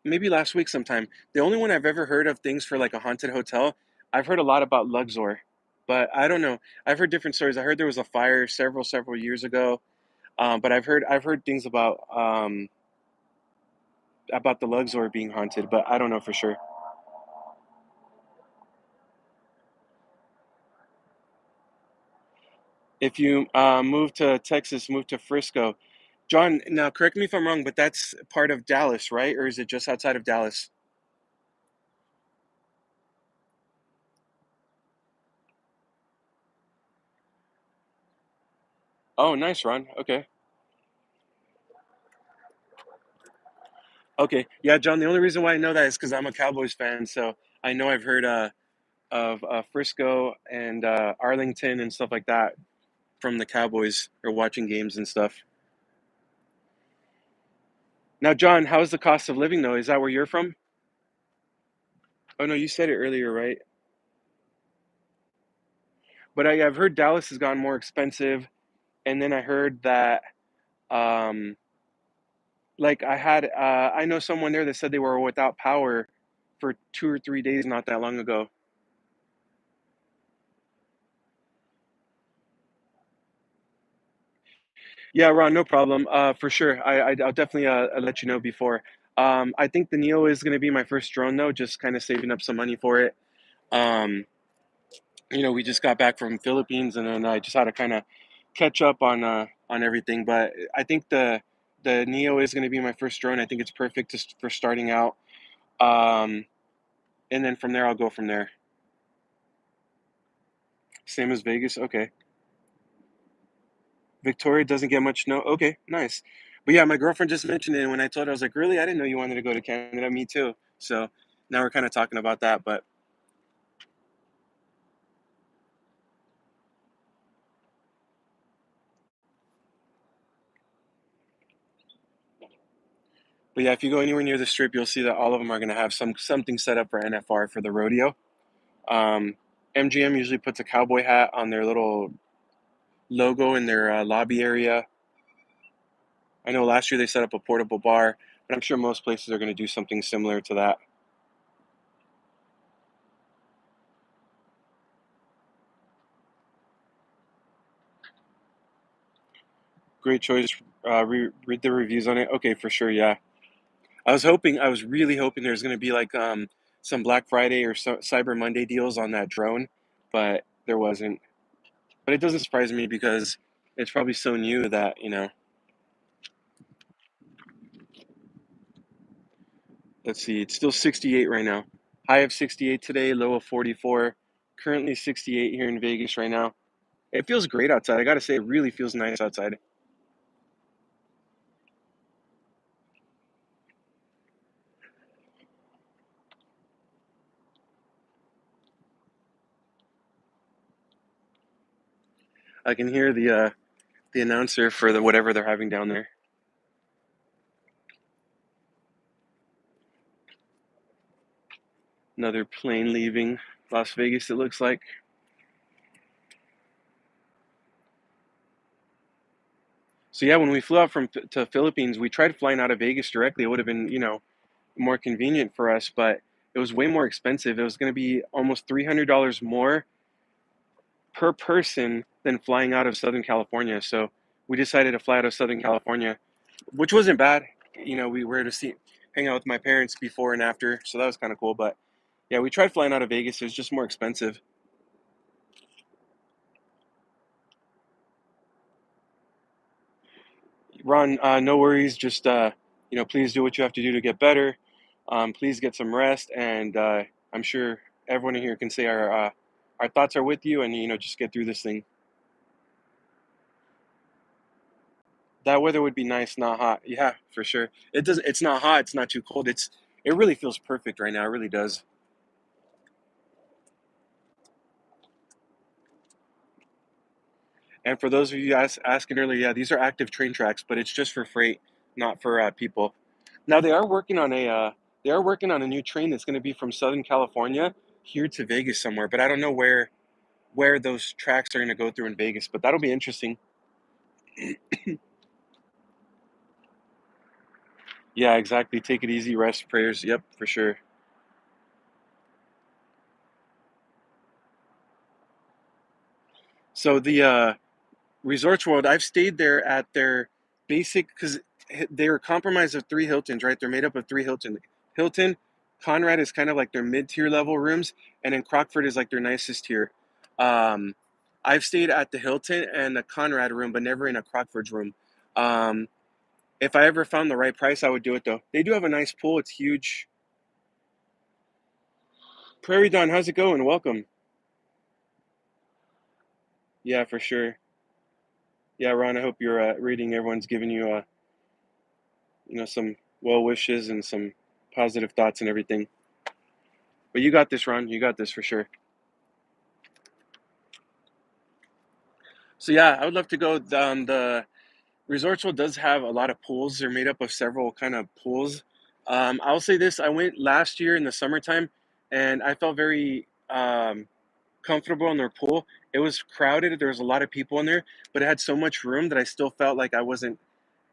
Maybe last week sometime. The only one I've ever heard of things for like a haunted hotel, I've heard a lot about Luxor, but I don't know. I've heard different stories. I heard there was a fire several years ago, but I've heard things about the Luxor being haunted, but I don't know for sure. If you move to Texas, move to Frisco, John. Now correct me if I'm wrong, but that's part of Dallas, right? Or is it just outside of Dallas? Oh, nice, Ron. Okay. Okay. Yeah, John, the only reason why I know that is because I'm a Cowboys fan. So I know I've heard of Frisco and Arlington and stuff like that from the Cowboys or watching games and stuff. Now, John, how's the cost of living though? Is that where you're from? Oh no, you said it earlier, right? But I've heard Dallas has gotten more expensive, and then I heard that um, like I know someone there that said they were without power for 2 or 3 days not that long ago. Yeah, Ron, no problem. For sure, I'll definitely let you know before. I think the Neo is going to be my first drone though, just kind of saving up some money for it. Um, we just got back from Philippines, and then I just had to kind of catch up on everything. But I think the Neo is going to be my first drone. I think it's perfect for starting out. Um, and then from there, I'll go from there. Same as Vegas. Okay. Victoria doesn't get much snow. Okay, nice. But yeah, my girlfriend just mentioned it, and when I told her, I was like, "Really? I didn't know you wanted to go to Canada." Me too. So now we're kind of talking about that. But yeah, if you go anywhere near the strip, you'll see that all of them are going to have something set up for NFR for the rodeo. Um, MGM usually puts a cowboy hat on their little logo in their lobby area. I know last year they set up a portable bar, but I'm sure most places are going to do something similar to that. Great choice. Read the reviews on it. Okay, for sure. Yeah, I was really hoping there's going to be like some Black Friday or Cyber Monday deals on that drone, but there wasn't. But it doesn't surprise me because it's probably so new that, let's see, it's still 68 right now. High of 68 today, low of 44. Currently 68 here in Vegas right now. It feels great outside. I gotta say, it really feels nice outside. I can hear the announcer for the whatever they're having down there. Another plane leaving Las Vegas, it looks like. So yeah, when we flew out from to Philippines, we tried flying out of Vegas directly. It would have been, more convenient for us, but it was way more expensive. It was going to be almost $300 more per person than flying out of Southern California. So we decided to fly out of Southern California, which wasn't bad. We were to hang out with my parents before and after, so that was kind of cool. But yeah, we tried flying out of Vegas. It was just more expensive. Ron, no worries. Just please do what you have to do to get better. Please get some rest, and I'm sure everyone in here can say our thoughts are with you, and just get through this thing. That weather would be nice, not hot. Yeah, for sure. It does. It's not hot. It's not too cold. It really feels perfect right now. It really does. And for those of you asking earlier, yeah, these are active train tracks, but it's just for freight, not for people. Now they are working on a new train that's going to be from Southern California here to Vegas somewhere, but I don't know where those tracks are going to go through in Vegas, but that'll be interesting. Yeah, exactly. Take it easy, rest, prayers. Yep, for sure. So the Resorts World, I've stayed there at their basic because they're compromised of three Hiltons, right? They're made up of three Hilton, Conrad is kind of like their mid-tier level rooms, and then Crockford is like their nicest tier. Um, I've stayed at the Hilton and the Conrad room, but never in a Crockford's room. Um, if I ever found the right price, I would do it though. They do have a nice pool. It's huge. Prairie Dawn, how's it going? Welcome. Yeah, for sure. Yeah, Ron, I hope you're reading. Everyone's giving you some well wishes and some positive thoughts and everything. But you got this, Ron. You got this for sure. So yeah, I would love to go. The Resorts World does have a lot of pools. They're made up of several kind of pools. I'll say this: I went last year in the summertime, and I felt very comfortable in their pool. It was crowded. There was a lot of people in there, but it had so much room that I still felt like I wasn't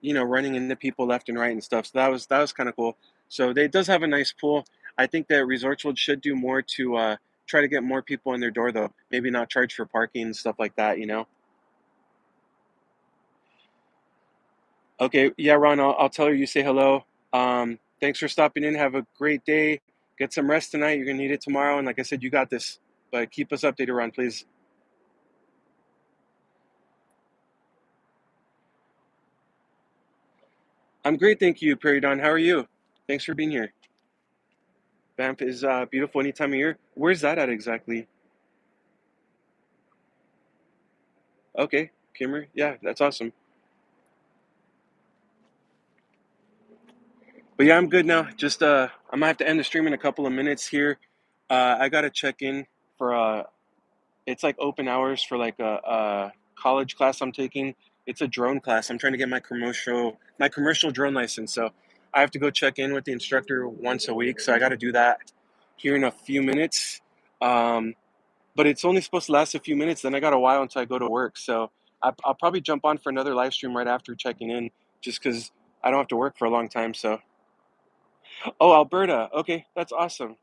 running into people left and right and stuff. So that was kind of cool. So it does have a nice pool. I think that Resorts World should do more to try to get more people in their door, though. Maybe not charge for parking and stuff like that. Okay, yeah, Ron, I'll tell her you say hello. Thanks for stopping in. Have a great day. Get some rest tonight. You're gonna need it tomorrow. And like I said, you got this. But keep us updated, Ron, please. I'm great, thank you, Perry Don. How are you? Thanks for being here. Banff is beautiful any time of year. Where's that at exactly? Okay, Kimmer. Yeah, that's awesome. But yeah, I'm good now. Just I'm gonna have to end the stream in a couple of minutes here. I gotta check in for it's like open hours for like a college class I'm taking. It's a drone class. I'm trying to get my commercial drone license. So I have to go check in with the instructor once a week. So I got to do that here in a few minutes. Um, but it's only supposed to last a few minutes. Then I got a while until I go to work. So I'll probably jump on for another live stream right after checking in, just because I don't have to work for a long time. So, oh, Alberta. Okay, that's awesome.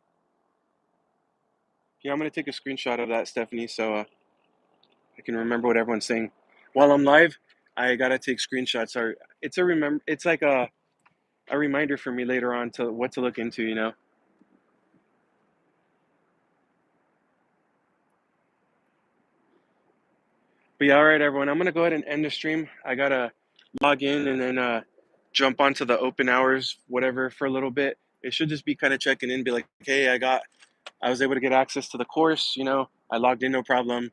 Yeah, I'm gonna take a screenshot of that, Stephanie, so I can remember what everyone's saying. While I'm live, I gotta take screenshots. Or it's like a reminder for me later on to what to look into. But yeah, all right, everyone. I'm gonna go ahead and end the stream. I gotta log in and then jump onto the open hours, whatever, for a little bit. It should just be kind of checking in, be like, hey, I was able to get access to the course. I logged in, no problem.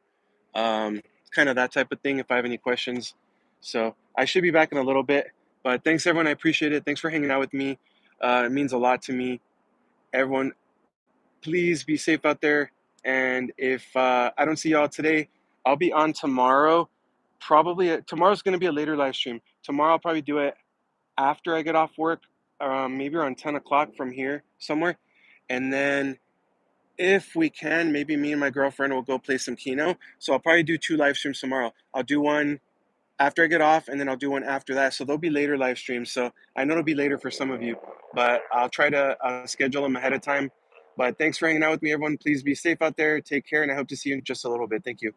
um, kind of that type of thing if I have any questions. So I should be back in a little bit. But thanks, everyone. I appreciate it. Thanks for hanging out with me. It means a lot to me. Everyone, please be safe out there. And if I don't see y'all today, I'll be on tomorrow. Probably tomorrow's going to be a later live stream. Tomorrow I'll probably do it after I get off work, maybe around 10 o'clock from here somewhere. And then if we can, maybe me and my girlfriend will go play some Keno. So I'll probably do two live streams tomorrow. I'll do one after I get off, and then I'll do one after that. So there'll be later live streams. So I know it'll be later for some of you, but I'll try to schedule them ahead of time. But thanks for hanging out with me, everyone. Please be safe out there. Take care, and I hope to see you in just a little bit. Thank you.